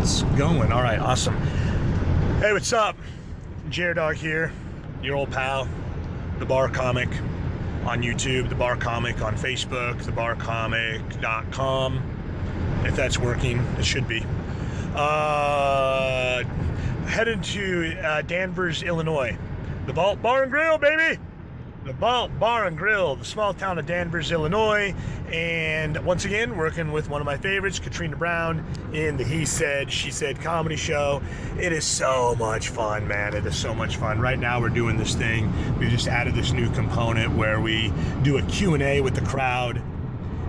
It's going. All right, awesome. Hey, what's up? Jer-dog here, your old pal, the Bar Comic on YouTube, the Bar Comic on Facebook, thebarcomic.com. If that's working, it should be. Headed to Danvers, Illinois. The Vault Bar and Grill, baby! The Vault Bar and Grill, the small town of Danvers, Illinois. And once again, working with one of my favorites, Katrina Brown, in the He Said, She Said comedy show. It is so much fun, man. It is so much fun. Right now, we're doing this thing. We just added this new component where we do a Q&A with the crowd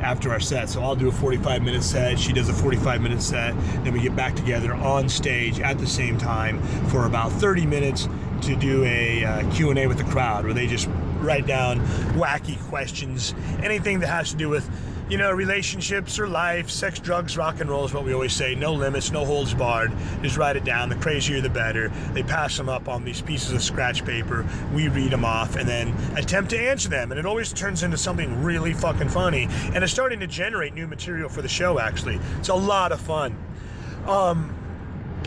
after our set. So I'll do a 45-minute set, she does a 45-minute set, then we get back together on stage at the same time for about 30 minutes to do a Q&A with the crowd, where they just write down wacky questions, anything that has to do with, you know, relationships or life, sex, drugs, rock and roll is what we always say. No limits, no holds barred. Just write it down. The crazier, the better. They pass them up on these pieces of scratch paper. We read them off and then attempt to answer them. And it always turns into something really fucking funny. And it's starting to generate new material for the show, actually. It's a lot of fun.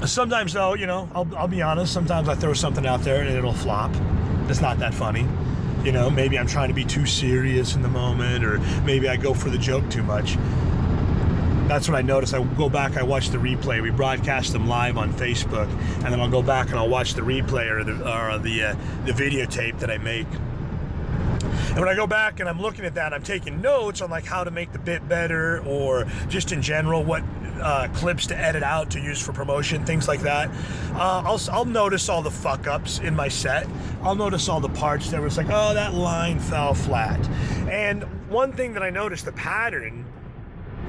Sometimes, though, you know, I'll be honest, sometimes I throw something out there and it'll flop. It's not that funny. You know, maybe I'm trying to be too serious in the moment, or maybe I go for the joke too much. That's what I notice. I go back, I watch the replay. We broadcast them live on Facebook, and then I'll go back and I'll watch the replay or the videotape that I make. And when I go back and I'm looking at that, I'm taking notes on like how to make the bit better, or just in general what clips to edit out to use for promotion, things like that. I'll notice all the fuck ups in my set. I'll notice all the parts that was like, oh, that line fell flat. And one thing that I noticed, the pattern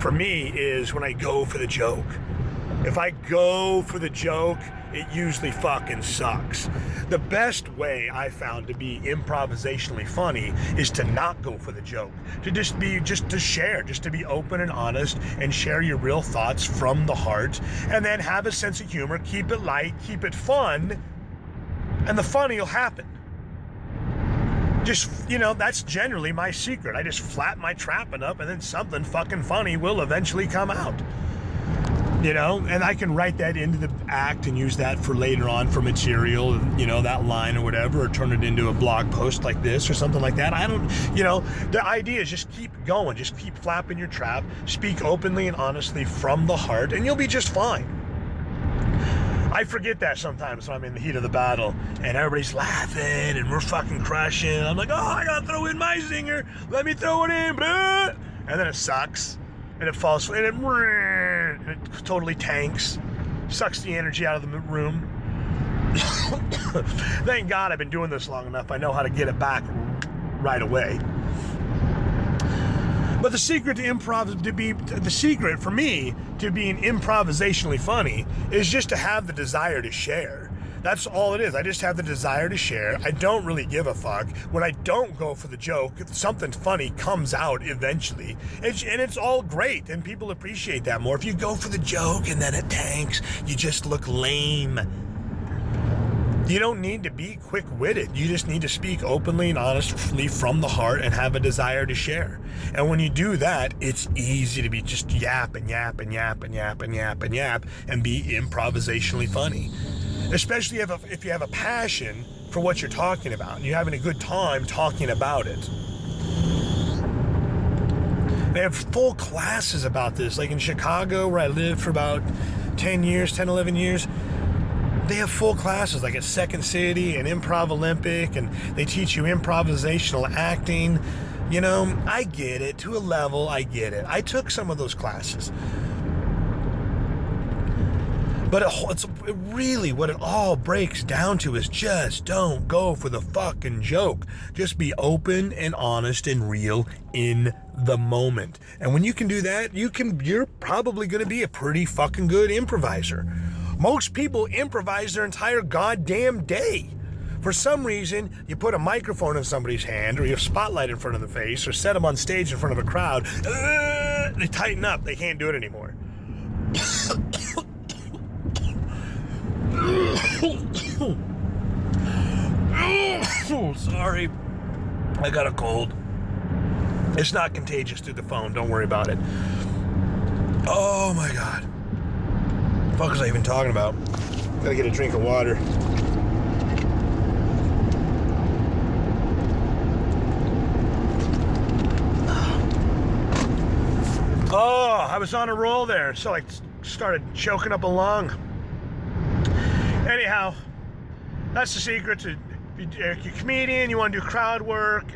for me, is when I go for the joke. If I go for the joke, it usually fucking sucks. The best way I found to be improvisationally funny is to not go for the joke. To just to share, just to be open and honest and share your real thoughts from the heart, and then have a sense of humor, keep it light, keep it fun, and the funny will happen. Just, you know, that's generally my secret. I just flatten my trapping up and then something fucking funny will eventually come out. You know, and I can write that into the act and use that for later on for material, you know, that line or whatever, or turn it into a blog post like this or something like that. I don't, you know, the idea is just keep going, just keep flapping your trap, speak openly and honestly from the heart, and you'll be just fine. I forget that sometimes when I'm in the heat of the battle and everybody's laughing and we're fucking crushing. I'm like, oh, I gotta throw in my zinger. Let me throw it in, blah. And then it sucks. And it falls, and it totally tanks, sucks the energy out of the room. Thank God I've been doing this long enough. I know how to get it back right away. But the secret to the secret for me to being improvisationally funny is just to have the desire to share. That's all it is. I just have the desire to share. I don't really give a fuck. When I don't go for the joke, something funny comes out eventually. And it's all great, and people appreciate that more. If you go for the joke and then it tanks, you just look lame. You don't need to be quick-witted. You just need to speak openly and honestly from the heart and have a desire to share. And when you do that, it's easy to be just yap and yap and yap and yap and yap and yap and be improvisationally funny. Especially if you have a passion for what you're talking about and you're having a good time talking about it. They have full classes about this. Like in Chicago, where I lived for about 10, 11 years, they have full classes, like at Second City and Improv Olympic, and they teach you improvisational acting. You know, I get it. To a level, I get it. I took some of those classes. But it's really what it all breaks down to is just don't go for the fucking joke. Just be open and honest and real in the moment. And when you can do that, you're probably going to be a pretty fucking good improviser. Most people improvise their entire goddamn day. For some reason, you put a microphone in somebody's hand, or you have a spotlight in front of the face, or set them on stage in front of a crowd. They tighten up. They can't do it anymore. Sorry, I got a cold. It's not contagious through the phone. Don't worry about it. Oh my God. the fuck was I even talking about? Gotta get a drink of water. Oh, I was on a roll there, so I started choking up a lung. Anyhow, that's the secret to, if you're a comedian, you want to do crowd work.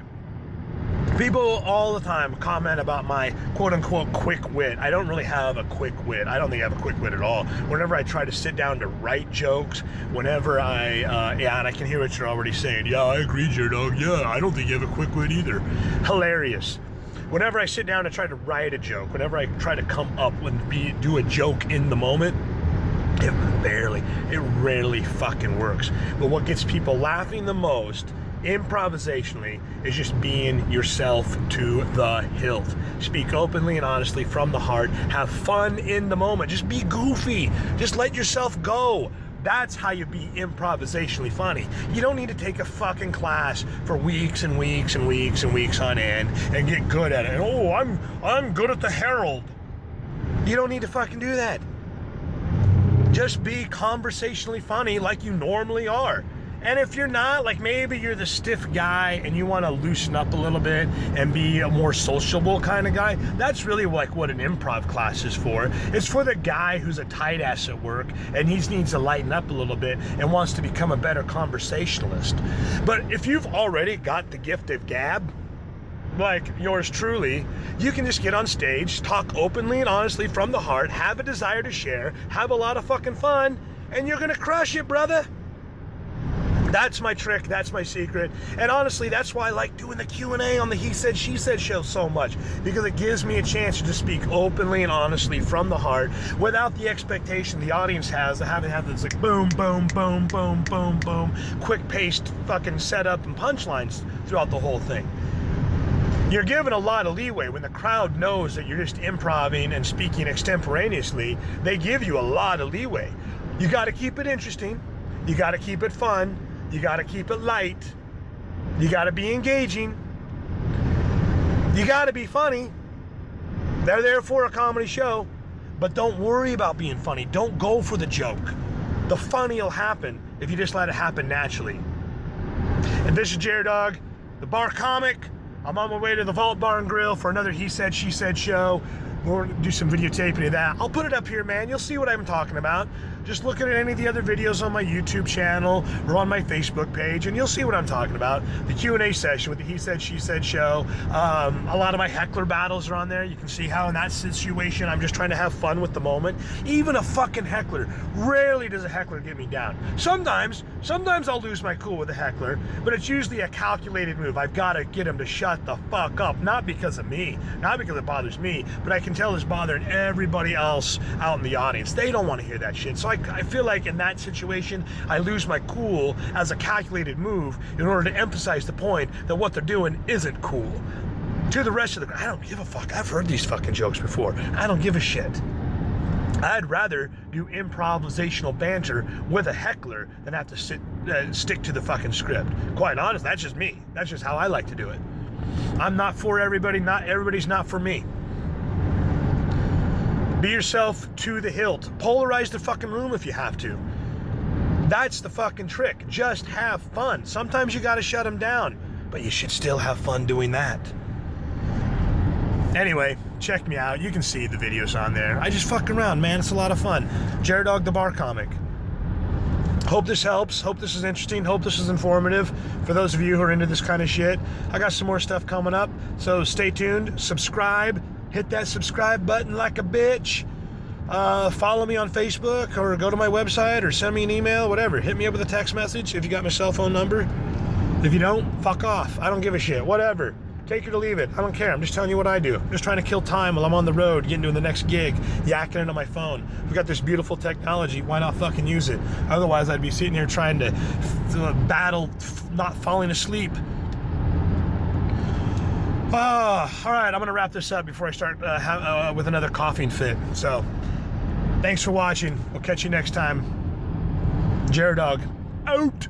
People all the time comment about my quote-unquote quick wit. I don't really have a quick wit. I don't think I have a quick wit at all. Whenever I try to sit down to write jokes, whenever yeah, and I can hear what you're already saying. Yeah, I agree, jer-dog. Yeah, I don't think you have a quick wit either. Hilarious. Whenever I sit down and try to write a joke, whenever I try to come up and do a joke in the moment, it rarely fucking works. But what gets people laughing the most, improvisationally, is just being yourself to the hilt. Speak openly and honestly from the heart. Have fun in the moment. Just be goofy. Just let yourself go. That's how you be improvisationally funny. You don't need to take a fucking class for weeks and weeks and weeks and weeks on end and get good at it. And, oh, I'm good at the Herald. You don't need to fucking do that. Just be conversationally funny like you normally are. And if you're not, like maybe you're the stiff guy and you want to loosen up a little bit and be a more sociable kind of guy, that's really like what an improv class is for. It's for the guy who's a tight ass at work and he needs to lighten up a little bit and wants to become a better conversationalist. But if you've already got the gift of gab, like yours truly, you can just get on stage, talk openly and honestly from the heart, have a desire to share, have a lot of fucking fun, and you're gonna crush it, brother. That's my trick, that's my secret, and honestly, that's why I like doing the Q&A on the He Said, She Said show so much, because it gives me a chance to just speak openly and honestly from the heart, without the expectation the audience has of having to have this like boom, boom, boom, boom, boom, boom, quick-paced fucking setup and punchlines throughout the whole thing. You're given a lot of leeway. When the crowd knows that you're just improvising and speaking extemporaneously, they give you a lot of leeway. You gotta keep it interesting, you gotta keep it fun, you gotta keep it light. You gotta be engaging. You gotta be funny. They're there for a comedy show, but don't worry about being funny. Don't go for the joke. The funny will happen if you just let it happen naturally. And this is jer-dog, the bar comic. I'm on my way to the Vault Bar and Grill for another He Said, She Said show. We're gonna do some videotaping of that. I'll put it up here, man. You'll see what I'm talking about. Just look at any of the other videos on my YouTube channel or on my Facebook page, and you'll see what I'm talking about. The Q&A session with the He Said, She Said show. A lot of my heckler battles are on there. You can see how in that situation, I'm just trying to have fun with the moment. Even a fucking heckler. Rarely does a heckler get me down. Sometimes I'll lose my cool with a heckler, but it's usually a calculated move. I've got to get him to shut the fuck up. Not because of me, not because it bothers me, but I can tell it's bothering everybody else out in the audience. They don't want to hear that shit. So I feel like in that situation, I lose my cool as a calculated move in order to emphasize the point that what they're doing isn't cool. To the rest of the, I don't give a fuck. I've heard these fucking jokes before. I don't give a shit. I'd rather do improvisational banter with a heckler than have to stick to the fucking script. Quite honest, that's just me. That's just how I like to do it. I'm not for everybody. Not everybody's not for me. Be yourself to the hilt. Polarize the fucking room if you have to. That's the fucking trick. Just have fun. Sometimes you gotta shut them down, but you should still have fun doing that. Anyway, check me out. You can see the videos on there. I just fuck around, man. It's a lot of fun. jer-dog the bar comic. Hope this helps. Hope this is interesting. Hope this is informative for those of you who are into this kind of shit. I got some more stuff coming up, so stay tuned. Subscribe. Hit that subscribe button like a bitch. Follow me on Facebook or go to my website or send me an email, whatever. Hit me up with a text message if you got my cell phone number. If you don't, fuck off. I don't give a shit. Whatever. Take it or leave it. I don't care. I'm just telling you what I do. I'm just trying to kill time while I'm on the road, getting to the next gig, yakking into my phone. We got this beautiful technology. Why not fucking use it? Otherwise, I'd be sitting here trying to battle not falling asleep. All right, I'm gonna wrap this up before I start with another coughing fit. So, thanks for watching. We'll catch you next time. jer-dog, out.